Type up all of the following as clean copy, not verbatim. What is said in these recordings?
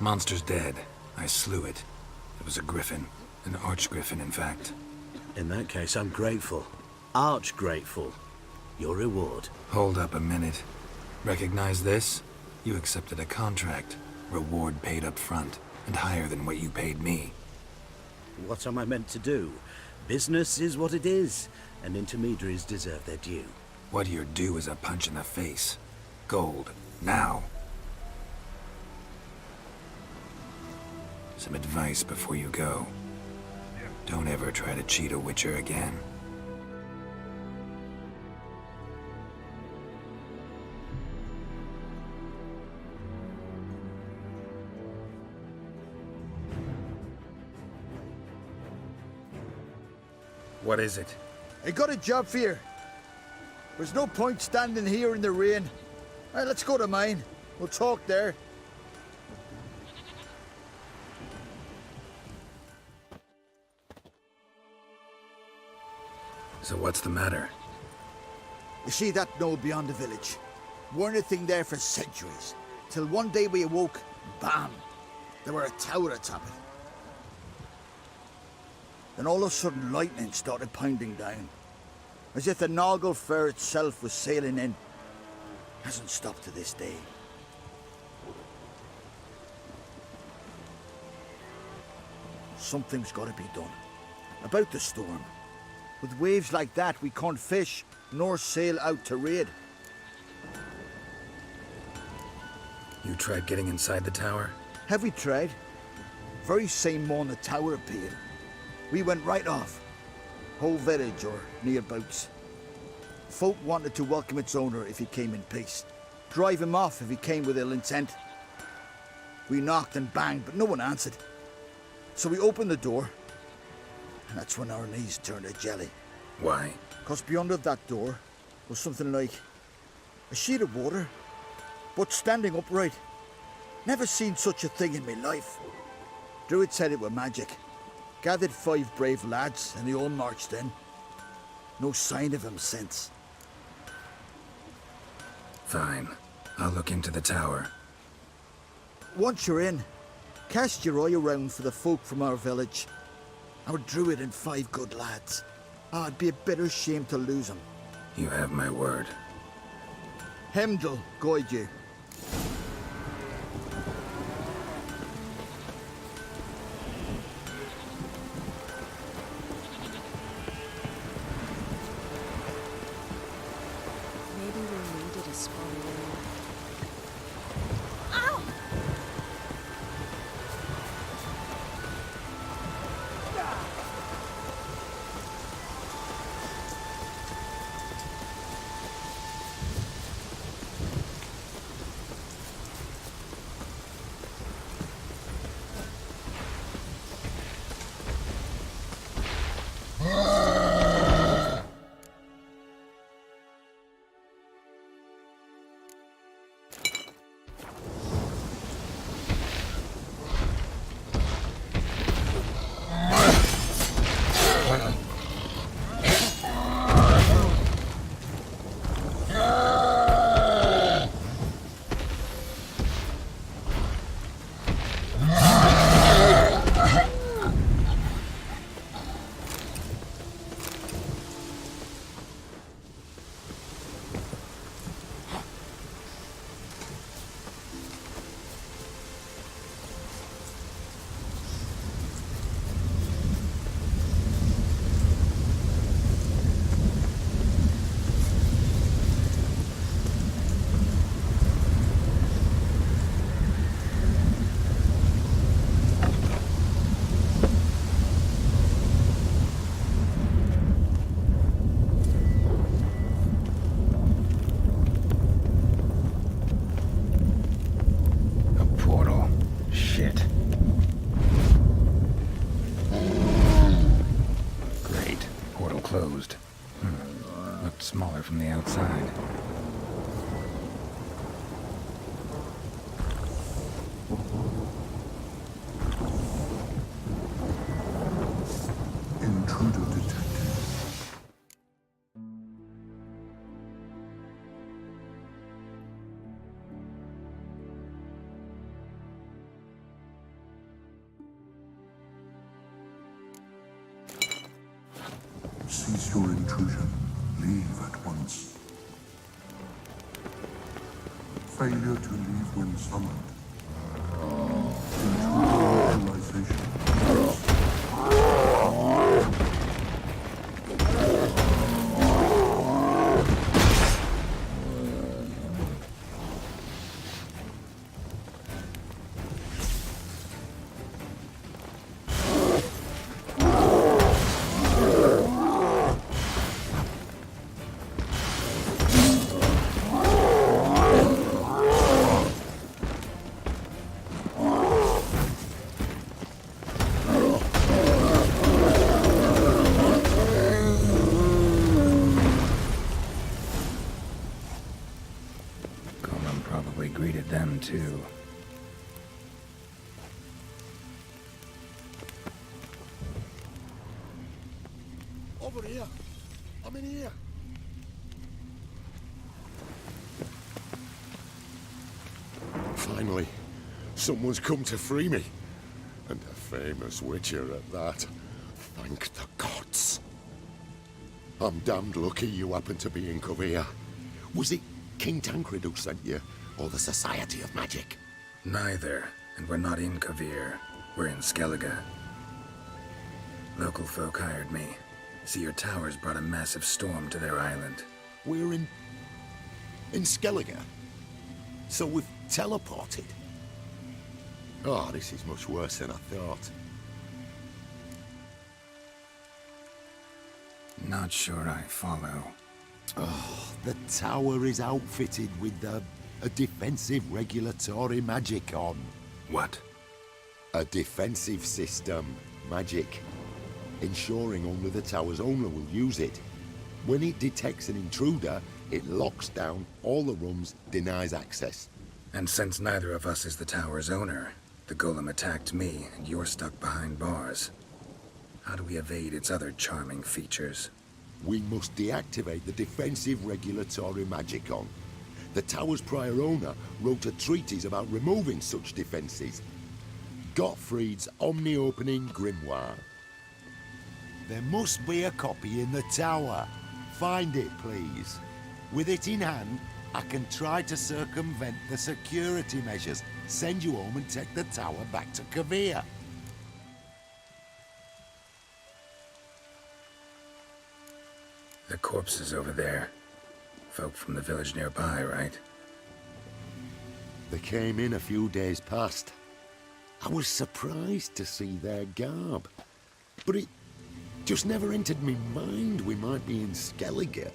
Monster's dead. I slew it. It was a griffin. An arch-griffin, in fact. In that case, I'm grateful. Arch-grateful. Your reward. Hold up a minute. Recognize this? You accepted a contract. Reward paid up front, and higher than what you paid me. What am I meant to do? Business is what it is, and intermediaries deserve their due. What you're due is a punch in the face. Gold. Now. Some advice before you go. Don't ever try to cheat a Witcher again. What is it? I got a job for you. There's no point standing here in the rain. All right, let's go to mine. We'll talk there. So what's the matter? You see that knoll beyond the village? Weren't a thing there for centuries. Till one day we awoke, bam! There were a tower atop it. Then all of a sudden lightning started pounding down. As if the Noggle Fair itself was sailing in. Hasn't stopped to this day. Something's got to be done. About the storm. With waves like that, we can't fish, nor sail out to raid. You tried getting inside the tower? Have we tried? Very same morning the tower appeared. We went right off. Whole village or nearabouts. Folk wanted to welcome its owner if he came in peace. Drive him off if he came with ill intent. We knocked and banged, but no one answered. So we opened the door. And that's when our knees turned to jelly. Why? Because beyond of that door was something like a sheet of water, but standing upright. Never seen such a thing in my life. Druid said it were magic. Gathered 5 brave lads and they all marched in. No sign of him since. Fine. I'll look into the tower. Once you're in, cast your eye around for the folk from our village. Our druid and 5 good lads. It'd be a bitter shame to lose them. You have my word. Hemdall guide you. Maybe we needed a spoiler. Closed. Looked smaller from the outside. Intruder detected. What's your intrusion? Leave at once. Failure to leave when summoned. Intruder neutralization. Greeted them too. Over here. I'm in here. Finally, someone's come to free me. And a famous witcher at that. Thank the gods. I'm damned lucky you happen to be in Korea. Was it King Tancred who sent you? Or the Society of Magic? Neither, and we're not in Kavir. We're in Skellige. Local folk hired me. See, your towers brought a massive storm to their island. We're in Skellige? So we've teleported? Oh, this is much worse than I thought. Not sure I follow. Oh, the tower is outfitted with a defensive regulatory magic on. What? A defensive system. Magic. Ensuring only the tower's owner will use it. When it detects an intruder, it locks down all the rooms, denies access. And since neither of us is the tower's owner, the golem attacked me, and you're stuck behind bars. How do we evade its other charming features? We must deactivate the defensive regulatory magic on. The tower's prior owner wrote a treatise about removing such defenses. Gottfried's Omni-Opening Grimoire. There must be a copy in the tower. Find it, please. With it in hand, I can try to circumvent the security measures, send you home and take the tower back to Kavir. The corpses over there. Folk from the village nearby, right? They came in a few days past. I was surprised to see their garb. But it just never entered me mind we might be in Skellige.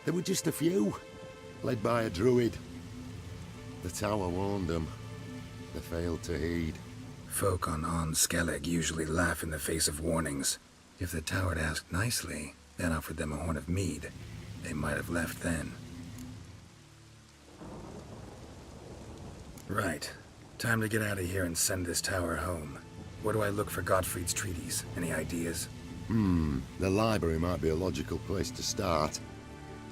There were just a few, led by a druid. The tower warned them. They failed to heed. Folk on Skellig usually laugh in the face of warnings. If the tower had asked nicely, then offered them a horn of mead, they might have left then. Right. Time to get out of here and send this tower home. Where do I look for Gottfried's treatise? Any ideas? The library might be a logical place to start.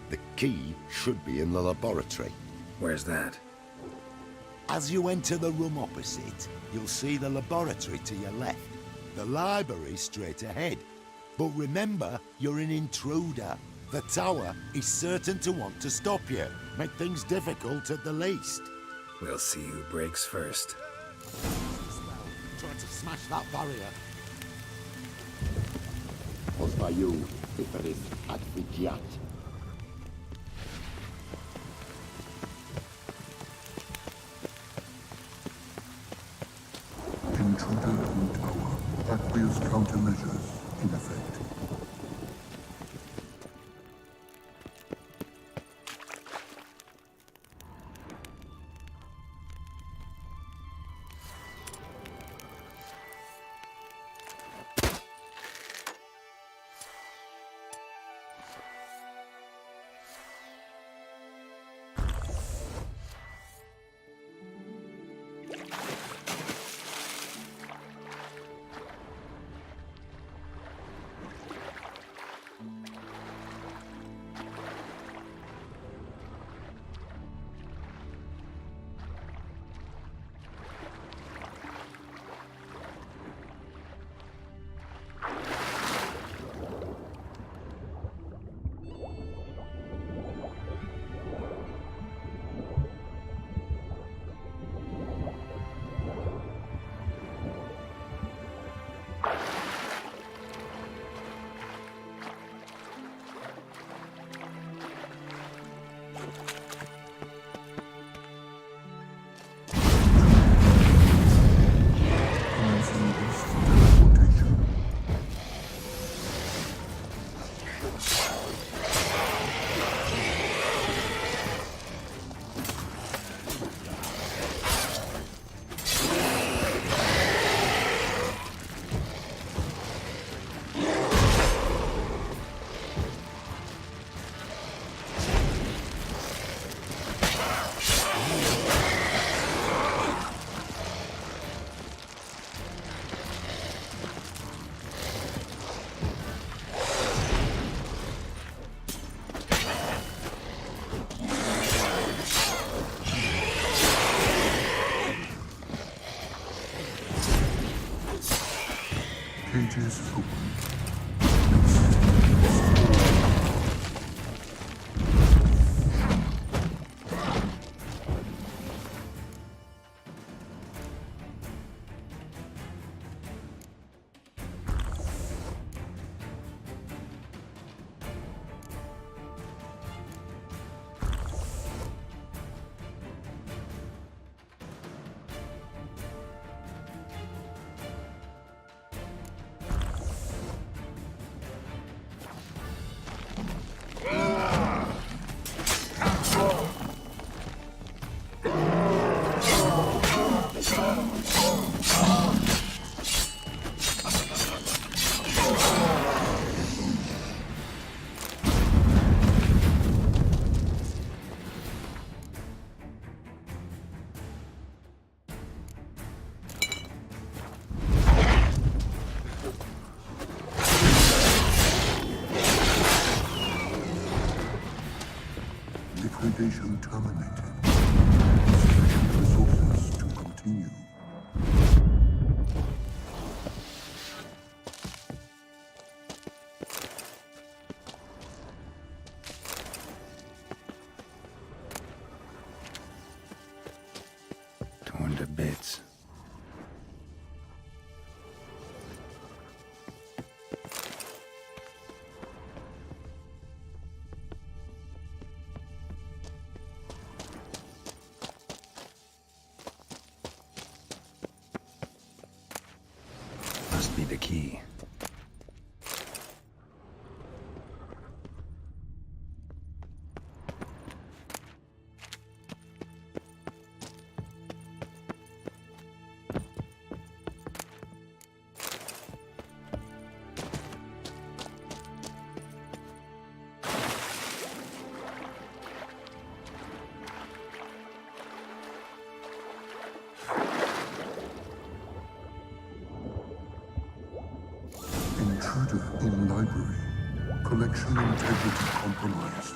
The key should be in the laboratory. Where's that? As you enter the room opposite, you'll see the laboratory to your left. The library straight ahead. But remember, you're an intruder. The tower is certain to want to stop you. Make things difficult at the least. We'll see who breaks first. Trying to smash that barrier. Pozwaju, Geforce Advigiat. Intruder in tower. Aqueous countermeasures in effect. Cages open. Liquidation terminated. Sufficient resources to continue. Torn to bits. Must be the key. Intruder in library. Collection integrity compromised.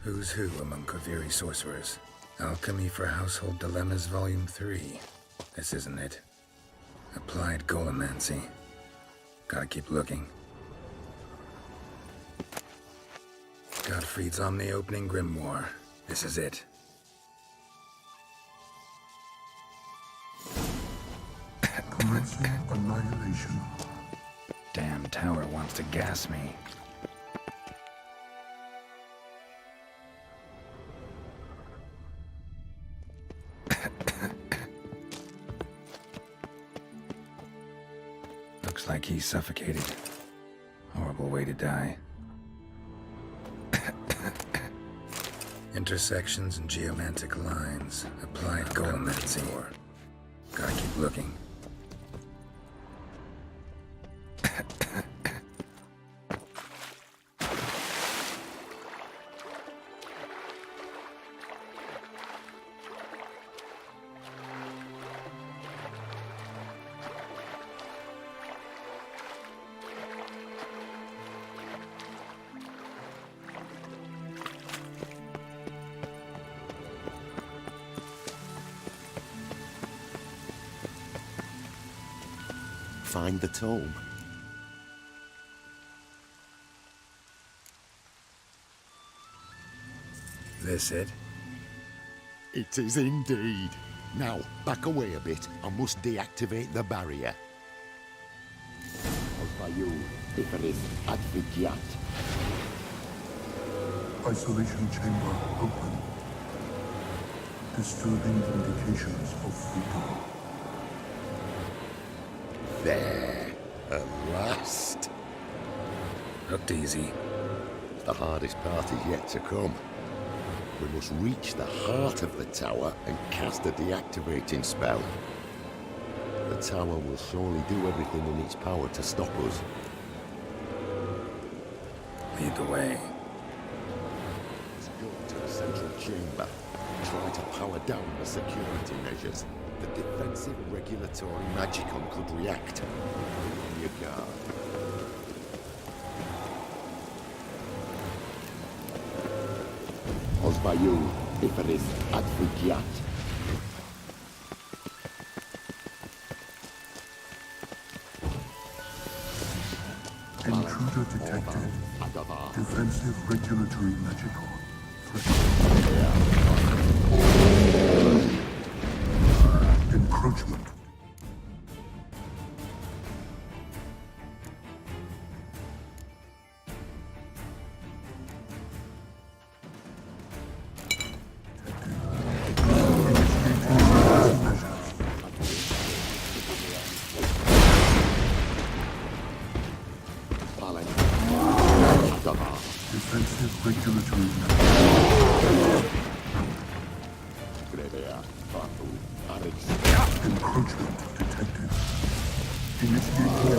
Who's who among Kaviri sorcerers? Alchemy for Household Dilemmas Volume 3. This isn't it. Applied Golemancy. Gotta keep looking. Gottfried's Omni-Opening Grimoire. This is it. Commencing annihilation. Damn tower wants to gas me. Looks like he's suffocated. Horrible way to die. Intersections and geomantic lines. Applied Golemancy. Gotta keep looking. Find the tome. This it? It is indeed. Now, back away a bit. I must deactivate the barrier. Isolation chamber open. Disturbing indications of freedom. There, at last. Looked easy. The hardest part is yet to come. We must reach the heart of the tower and cast a deactivating spell. The tower will surely do everything in its power to stop us. Lead the way. Let's go to the central chamber. Try to power down the security measures. The defensive regulatory magicon could react. Be on your guard. Spaju, Biferis Advigiat. Intruder detected. Defensive regulatory magical. Encroachment. Defensive regulatory encroachment detected. Initiating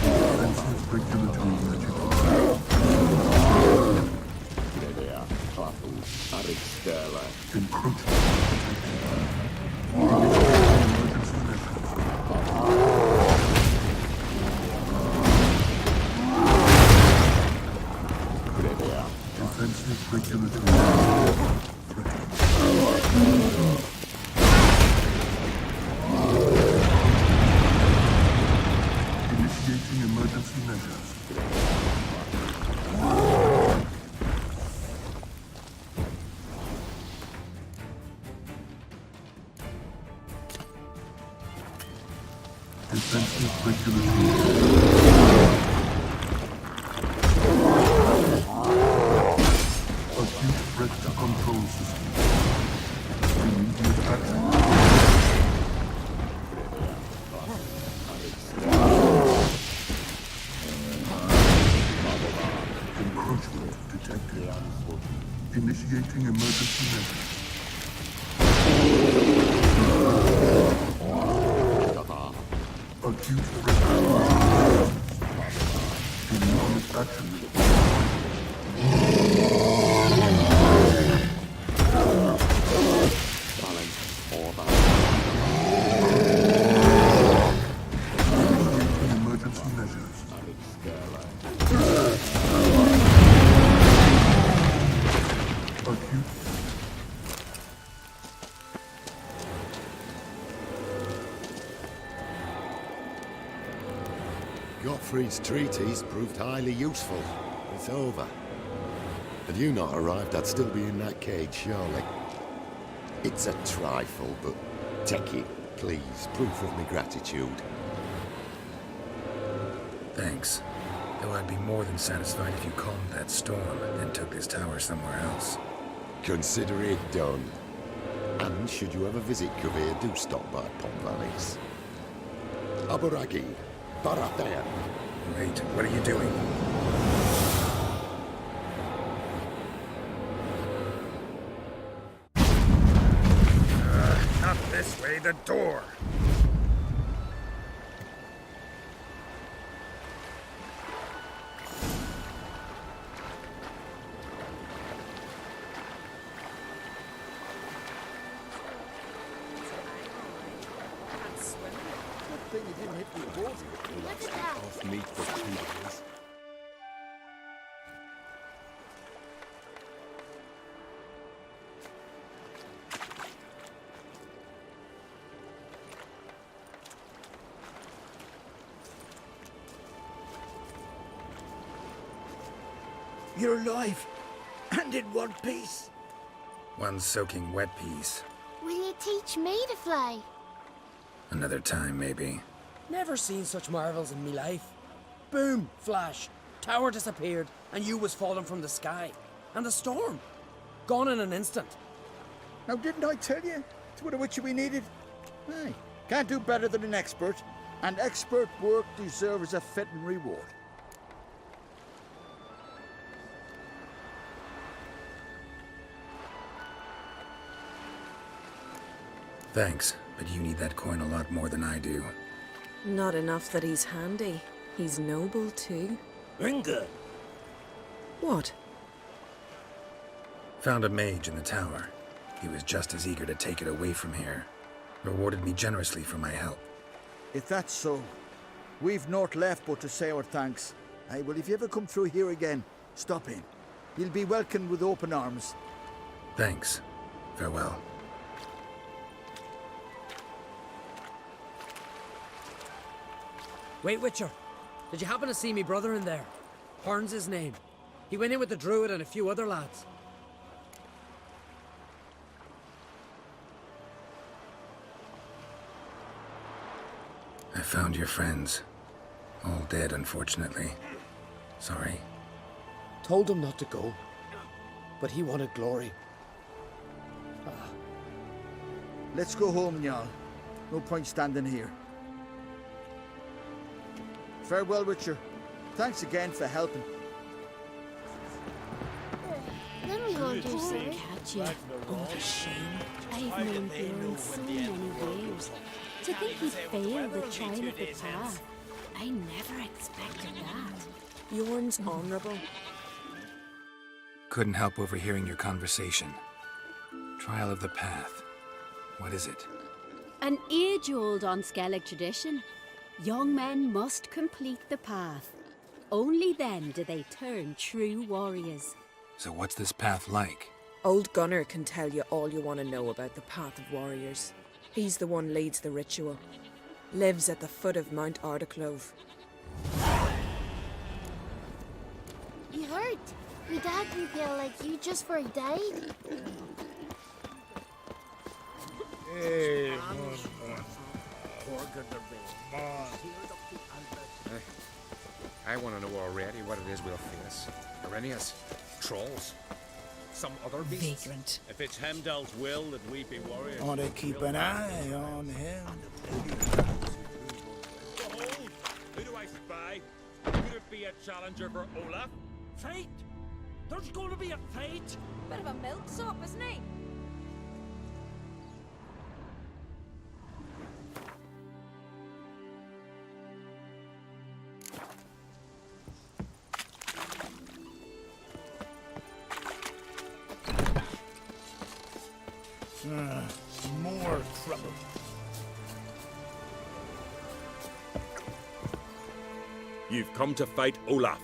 defensive regulatory magical. Encroachment defensive regulatory initiating emergency measures. Defensive regulatory acute threat to control system. Immediate action. Encroachment detected. Initiating emergency measures. Acute threat. Immediate action. Initiating emergency measures. Acute. Gottfried's treatise proved highly useful. It's over. Had you not arrived, I'd still be in that cage, surely. It's a trifle, but take it, please. Proof of my gratitude. Thanks. Though I'd be more than satisfied if you calmed that storm and took this tower somewhere else. Consider it done. And should you ever visit Kavir, do stop by Pom Valleys. Aburagi, Baratheon. Wait, what are you doing? Not this way, the door! Good thing you didn't hit the water. Look at that. Off meat for 2 days. You're alive. And in one piece. One soaking wet piece. Will you teach me to fly? Another time, maybe. Never seen such marvels in me life. Boom, flash, tower disappeared, and you was falling from the sky. And the storm, gone in an instant. Now, didn't I tell you? It's what a witcher we needed. Hey, can't do better than an expert. And expert work deserves a fitting reward. Thanks, but you need that coin a lot more than I do. Not enough that he's handy. He's noble too. Ringa! What? Found a mage in the tower. He was just as eager to take it away from here. Rewarded me generously for my help. If that's so, We've naught left but to say our thanks. Aye, well, if you ever come through here again, stop in. You'll be welcomed with open arms. Thanks. Farewell. Wait, Witcher. Did you happen to see me brother in there? Horn's his name. He went in with the druid and a few other lads. I found your friends. All dead, unfortunately. Sorry. Told him not to go, but he wanted glory. Let's go home, Jarl. No point standing here. Farewell, Witcher. Thanks again for helping. Let me hold you, sir. Catch you. Oh, the shame. I've known Bjorn so many years. To think he failed the trial of the path. I never expected that. Bjorn's honorable. Couldn't help overhearing your conversation. Trial of the Path. What is it? An age-old Unskellig tradition. Young men must complete the path. Only then do they turn true warriors. So what's this path like? Old Gunnar can tell you all you want to know about the Path of Warriors. He's the one leads the ritual. Lives at the foot of Mount Ardaclove. You heard? Me dad grew pale like you just for he died. I want to know already what it is we'll face. Arrhenius, trolls, some other beasts. Vagrant. If it's Heimdall's will that we be warriors... Ought to keep an eye on him. Behold, who do I spy? Could it be a challenger for Olaf? Fate? There's going to be a fate? Bit of a milksop, isn't he? More trouble. You've come to fight Olaf.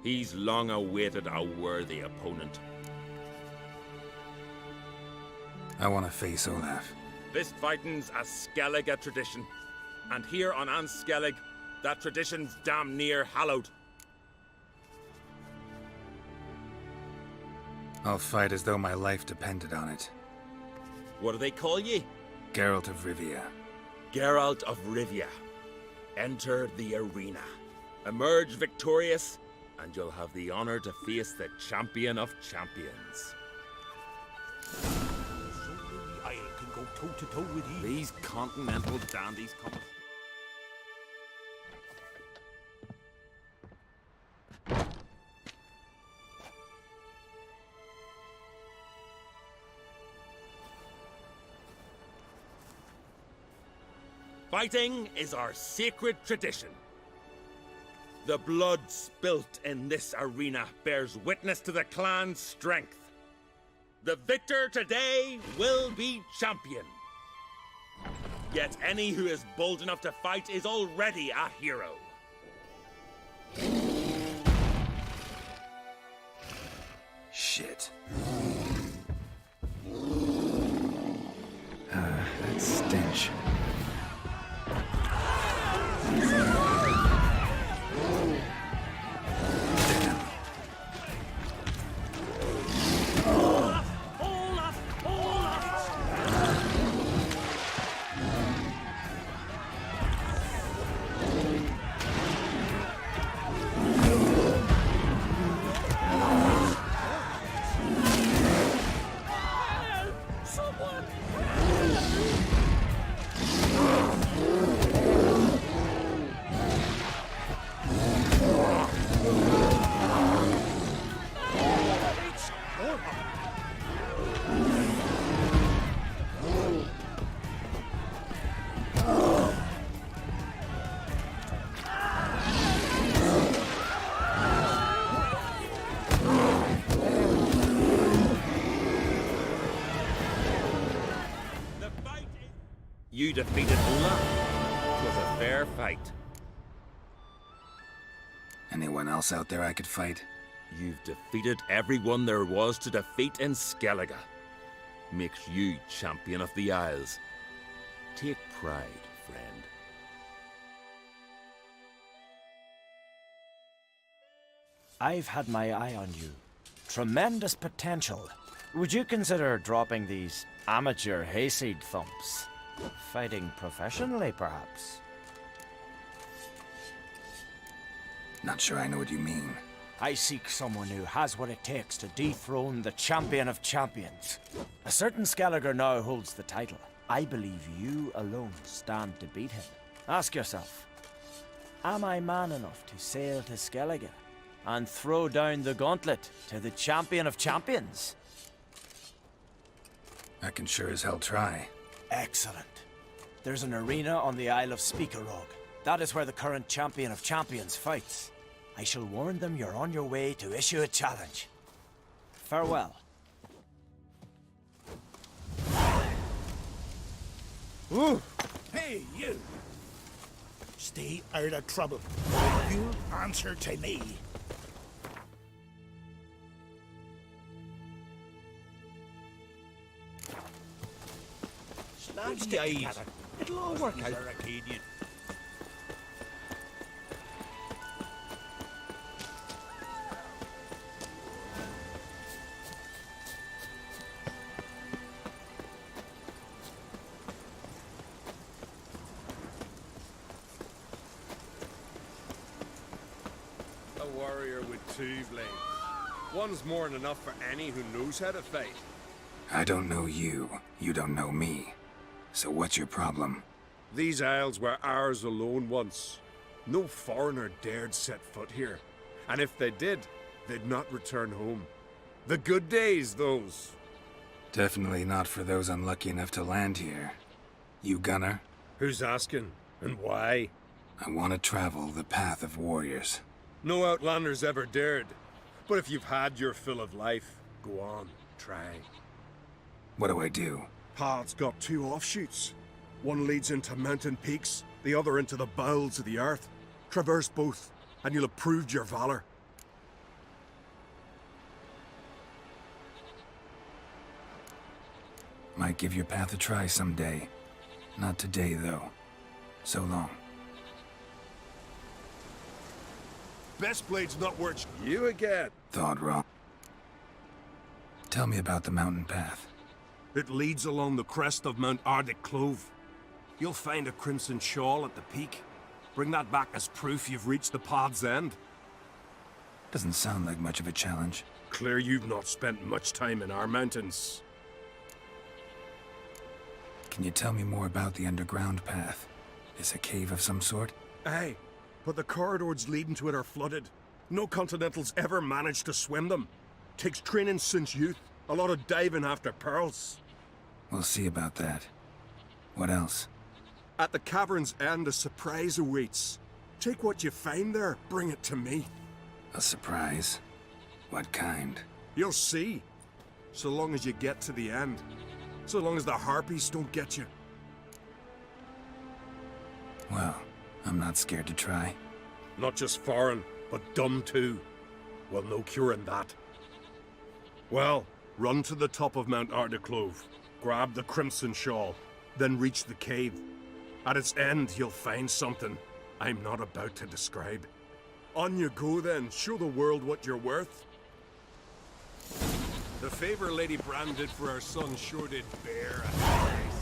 He's long awaited a worthy opponent. I want to face Olaf. This fighting's a Skellige tradition. And here on Anskellig, that tradition's damn near hallowed. I'll fight as though my life depended on it. What do they call ye? Geralt of Rivia. Geralt of Rivia. Enter the arena. Emerge victorious, and you'll have the honor to face the champion of champions. I can go toe-to-toe with you. These continental dandies come... Fighting is our sacred tradition. The blood spilt in this arena bears witness to the clan's strength. The victor today will be champion. Yet any who is bold enough to fight is already a hero. Shit. That stench. You defeated Olaf. It was a fair fight. Anyone else out there I could fight? You've defeated everyone there was to defeat in Skellige. Makes you champion of the Isles. Take pride, friend. I've had my eye on you. Tremendous potential. Would you consider dropping these amateur hayseed thumps? Fighting professionally, perhaps? Not sure I know what you mean. I seek someone who has what it takes to dethrone the champion of champions. A certain Skellige now holds the title. I believe you alone stand to beat him. Ask yourself, am I man enough to sail to Skellige and throw down the gauntlet to the champion of champions? I can sure as hell try. Excellent. There's an arena on the Isle of Speakerog. That is where the current champion of champions fights. I shall warn them you're on your way to issue a challenge. Farewell. Ooh. Hey, you! Stay out of trouble. You answer to me. Snatch the eyes. It'll all work out. Arcadian. A warrior with 2 blades. One's more than enough for any who knows how to fight. I don't know you. You don't know me. So what's your problem? These isles were ours alone once. No foreigner dared set foot here. And if they did, they'd not return home. The good days, those. Definitely not for those unlucky enough to land here. You gunner? Who's asking? And why? I want to travel the path of warriors. No outlanders ever dared. But if you've had your fill of life, go on, try. What do I do? Path's got 2 offshoots. One leads into mountain peaks, the other into the bowels of the earth. Traverse both, and you'll have proved your valor. Might give your path a try someday. Not today, though. So long. Best blade's not worth you again. Thought wrong. Tell me about the mountain path. It leads along the crest of Mount Ardic Clove. You'll find a crimson shawl at the peak. Bring that back as proof you've reached the path's end. Doesn't sound like much of a challenge. Clear you've not spent much time in our mountains. Can you tell me more about the underground path? Is a cave of some sort? Aye, but the corridors leading to it are flooded. No Continentals ever managed to swim them. Takes training since youth. A lot of diving after pearls. We'll see about that. What else? At the cavern's end, a surprise awaits. Take what you find there, bring it to me. A surprise? What kind? You'll see. So long as you get to the end. So long as the harpies don't get you. Well, I'm not scared to try. Not just foreign, but dumb too. Well, no curing that. Well, run to the top of Mount Ardiclove, grab the crimson shawl, then reach the cave. At its end, you'll find something I'm not about to describe. On you go then, show the world what you're worth. The favor Lady Bran did for her son sure did bear a price.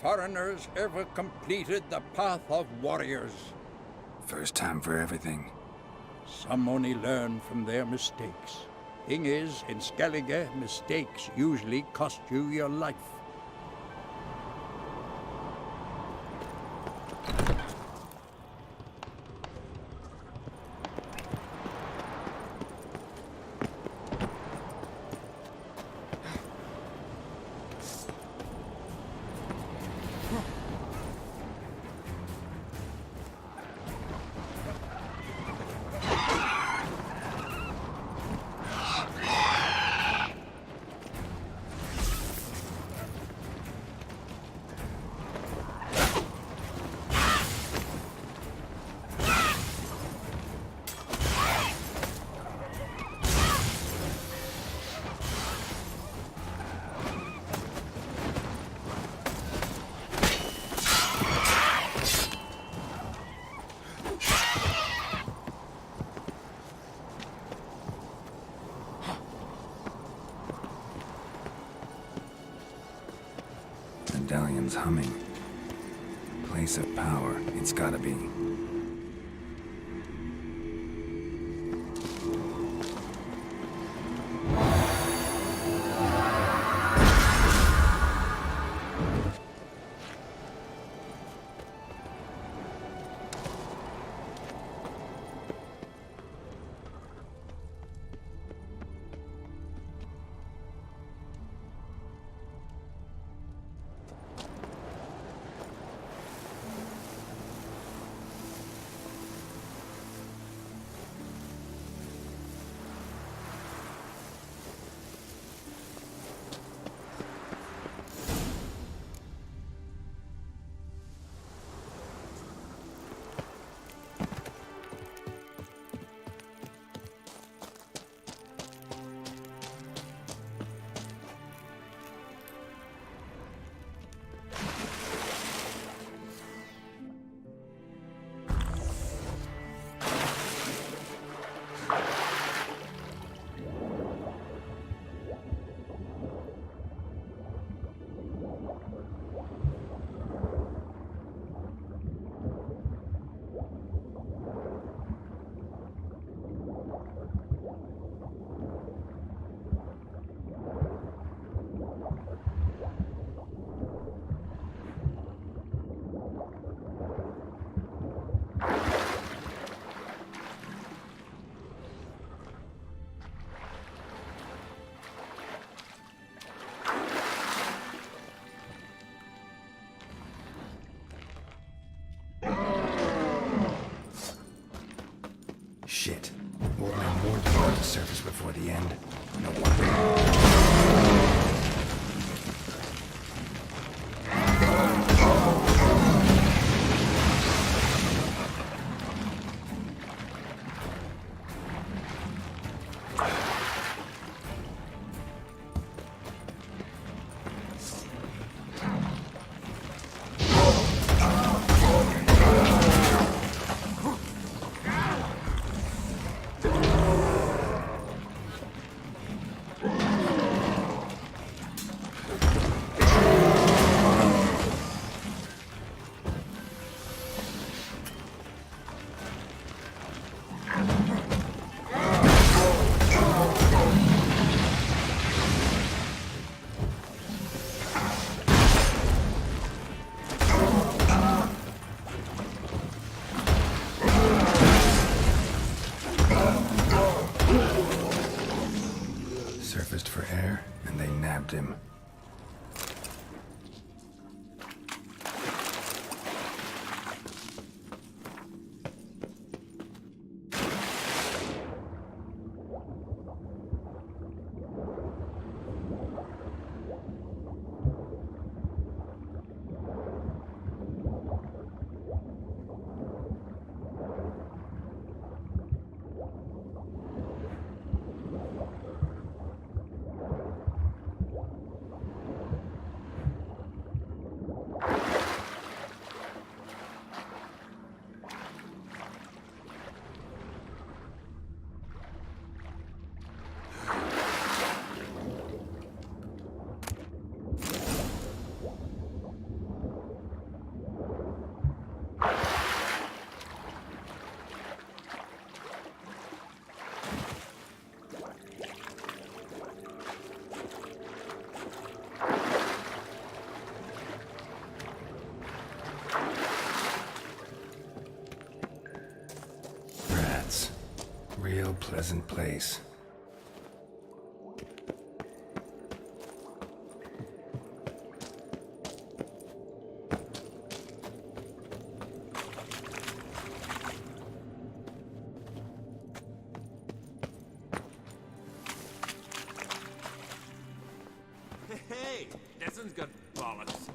foreigners ever completed the path of warriors. First time for everything. Some only learn from their mistakes. Thing is, in Skellige, mistakes usually cost you your life. Medallion's humming. Place of power, it's gotta be. Shit. Old man warned me about the surface before the end. No wonder. real pleasant place. Hey, this one's got bollocks.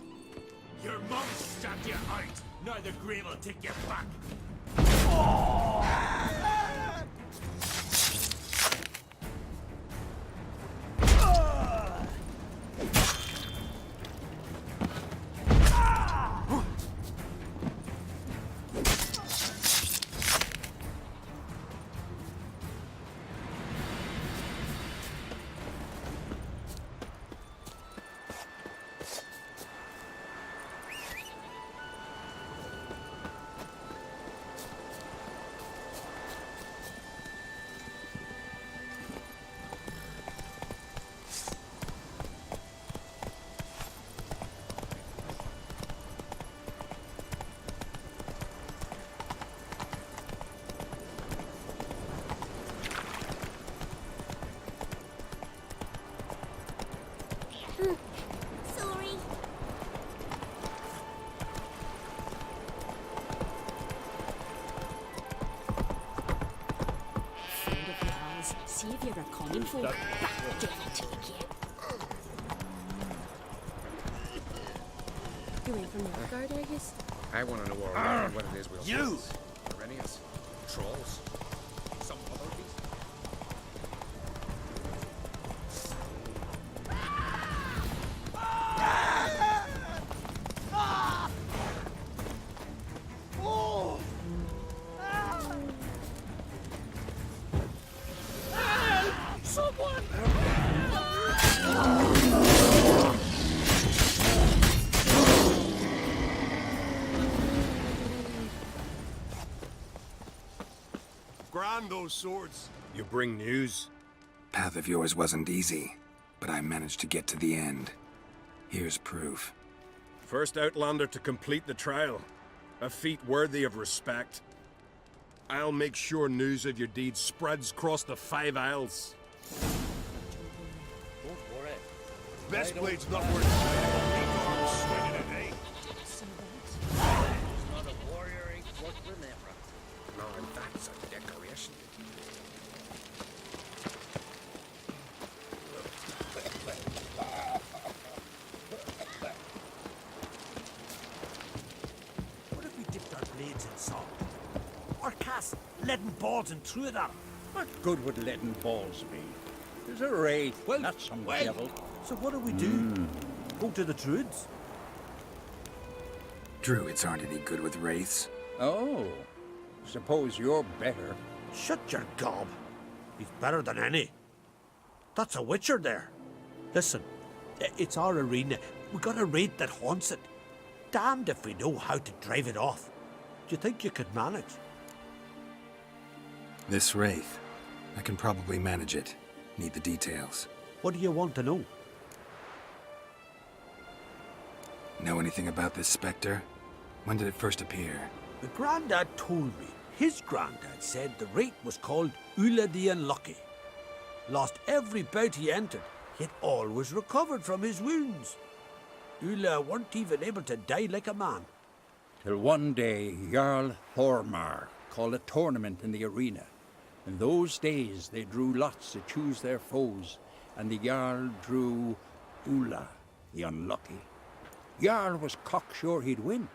Your mum stabbed you out. Now the grave will take you back. Sorry. Friend of yours, see if you're a common folk. Back devil take you. You ain't from the guard, I guess? I want to know already what it is we'll You! face. Arrhenius, trolls, some other beast. Grand those swords. You bring news? Path of yours wasn't easy, but I managed to get to the end. Here's proof. First Outlander to complete the trial. A feat worthy of respect. I'll make sure news of your deeds spreads across the 5 Isles. Don't worry. Best blade's not worth sweating a day. He's not a warrior, he's worth remembering. No, that's a decoration. What if we dipped our blades in salt? Or cast leaden balls and threw it at him? What good would leaden balls be? There's a wraith, not some devil. So what do we do? Go to the druids? Druids aren't any good with wraiths. Oh, suppose you're better. Shut your gob. He's better than any. That's a witcher there. Listen, it's our arena. We got a wraith that haunts it. Damned if we know how to drive it off. Do you think you could manage? This wraith, I can probably manage it. Need the details. What do you want to know? Know anything about this specter? When did it first appear? The Grandad told me. His granddad said the wraith was called Ulla the Unlucky. Lost every bout he entered, yet always recovered from his wounds. Ulla weren't even able to die like a man. Till one day, Jarl Thormar called a tournament in the arena. In those days, they drew lots to choose their foes, and the Jarl drew Ulla the Unlucky. Jarl was cocksure he'd win,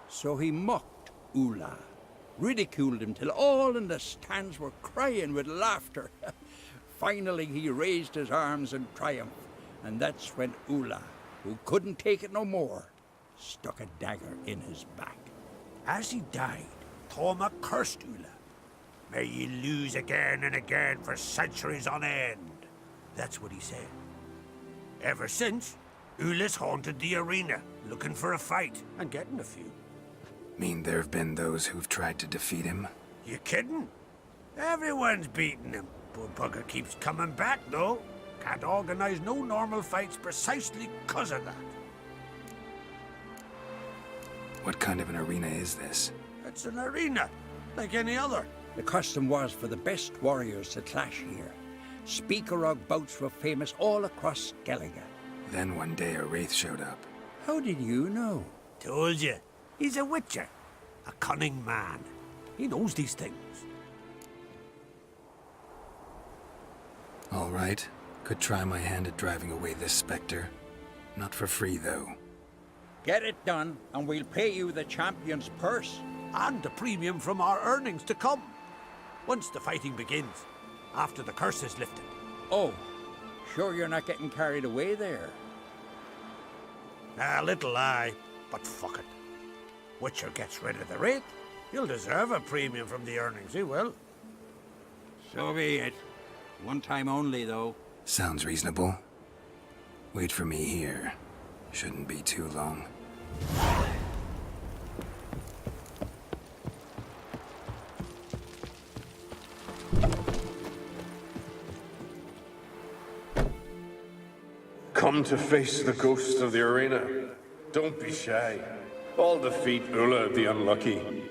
so he mocked Ulla, ridiculed him till all in the stands were crying with laughter. Finally, he raised his arms in triumph, and that's when Ulla, who couldn't take it no more, stuck a dagger in his back. As he died, Thorma cursed Ulla. May ye lose again and again for centuries on end. That's what he said. Ever since, Ulla's haunted the arena, looking for a fight, and getting a few. Mean there have been those who've tried to defeat him? You kidding? Everyone's beating him. Poor bugger keeps coming back, though. Can't organize no normal fights precisely 'cause of that. What kind of an arena is this? It's an arena, like any other. The custom was for the best warriors to clash here. Speakerog bouts were famous all across Skellige. Then one day a wraith showed up. How did you know? Told you. He's a witcher. A cunning man. He knows these things. All right. Could try my hand at driving away this specter. Not for free, though. Get it done, and we'll pay you the champion's purse. And the premium from our earnings to come. Once the fighting begins. After the curse is lifted. Oh, sure you're not getting carried away there? A little lie, but fuck it. Witcher gets rid of the wraith. He'll deserve a premium from the earnings, he will. So be it. One time only, though. Sounds reasonable. Wait for me here. Shouldn't be too long. Come to face the ghost of the arena. Don't be shy. I'll defeat Ulla the Unlucky.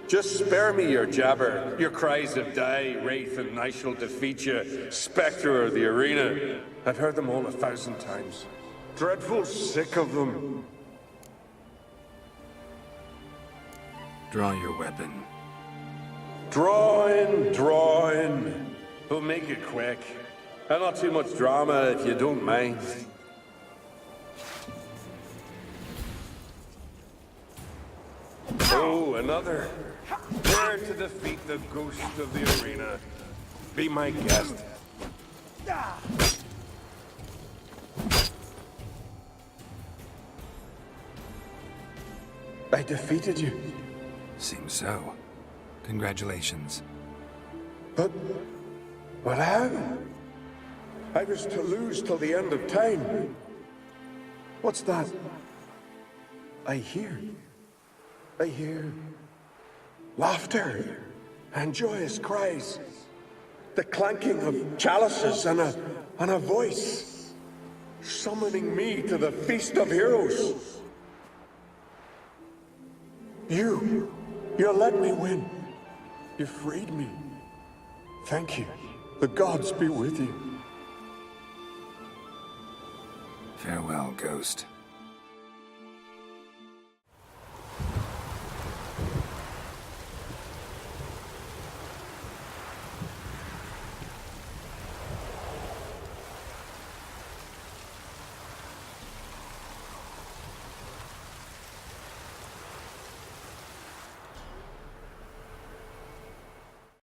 Just spare me your jabber, your cries of die, wraith, and I shall defeat you, spectre of the arena. I've heard them all 1,000 times. Dreadful sick of them. Draw your weapon. Draw in, draw in. We'll make it quick. And not too much drama if you don't mind. Oh, another. Dare to defeat the ghost of the arena. Be my guest. I defeated you. Seems so. Congratulations. But how? I was to lose till the end of time. What's that? I hear laughter and joyous cries. The clanking of chalices and a voice summoning me to the feast of heroes. You let me win. You freed me. Thank you. The gods be with you. Farewell, Ghost.